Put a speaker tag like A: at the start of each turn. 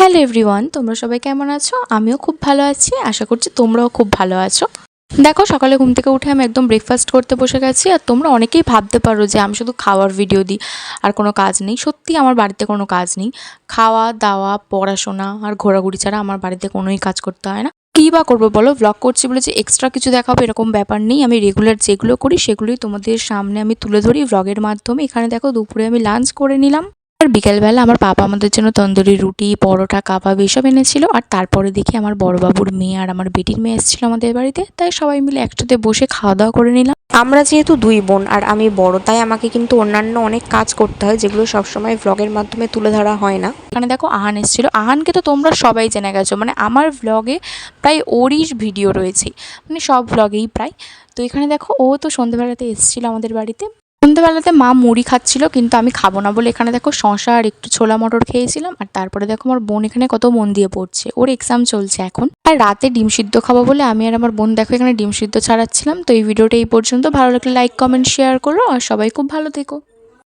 A: Hello everyone, তোমরা সবাই কেমন আছো? আমিও খুব ভালো আছি, আশা করছি তোমরাও খুব ভালো আছো। দেখো, সকালে ঘুম থেকে উঠে আমি একদম ব্রেকফাস্ট করতে বসে গেছি। আর তোমরা অনেকেই ভাবতে পারো যে আমি শুধু খাওয়ার ভিডিও দিই আর কোনো কাজ নেই। সত্যি আমার বাড়িতে কোনো কাজ নেই। খাওয়া দাওয়া, পড়াশোনা আর ঘোরাঘুরি ছাড়া আমার বাড়িতে কোনোই কাজ করতে হয় না। কী বা করবো বলো, ব্লগ করছি বলে যে এক্সট্রা কিছু দেখাবো এরকম ব্যাপার নেই। আমি রেগুলার যেগুলো করি সেগুলোই তোমাদের সামনে আমি তুলে ধরি ব্লগের মাধ্যমে। এখানে দেখো, দুপুরে আমি লাঞ্চ করে নিলাম। আর বিকেলবেলা আমার পাপা আমাদের জন্য তন্দুরি রুটি, পরোটা, কাবাব এসব এনেছিল। আর তারপরে দেখি আমার বড়বাবুর মেয়ে আর আমার বেটির মেয়ে এসেছিলো আমাদের বাড়িতে, তাই সবাই মিলে একসাথে বসে খাওয়া দাওয়া করে নিলাম।
B: আমরা যেহেতু দুই বোন আর আমি বড়, তাই আমাকে কিন্তু অন্যান্য অনেক কাজ করতে হয়, যেগুলো সবসময় ভ্লগের মাধ্যমে তুলে ধরা হয় না।
A: এখানে দেখো, আহান এসেছিলো। আহানকে তো তোমরা সবাই জেনে গেছো, মানে আমার ভ্লগে প্রায় ওরই ভিডিও রয়েছে, মানে সব ভ্লগেই প্রায়। তো এখানে দেখো, ও তো সন্ধ্যেবেলাতে এসেছিলো আমাদের বাড়িতে। সন্ধ্যেবেলাতে মা মুড়ি খাচ্ছিল, কিন্তু আমি খাবো না বলে এখানে দেখো শশা আর একটু ছোলা মটর খেয়েছিলাম। আর তারপরে দেখো আমার বোন এখানে কত মন দিয়ে পড়ছে, ওর এক্সাম চলছে এখন। আর রাতে ডিম সিদ্ধ খাবো বলে আমি আর আমার বোন দেখো এখানে ডিম সিদ্ধ ছাড়াচ্ছিলাম। তো এই ভিডিওটা এই পর্যন্ত। ভালো লাগলে লাইক, কমেন্ট, শেয়ার করো। আর সবাই খুব ভালো থেকো।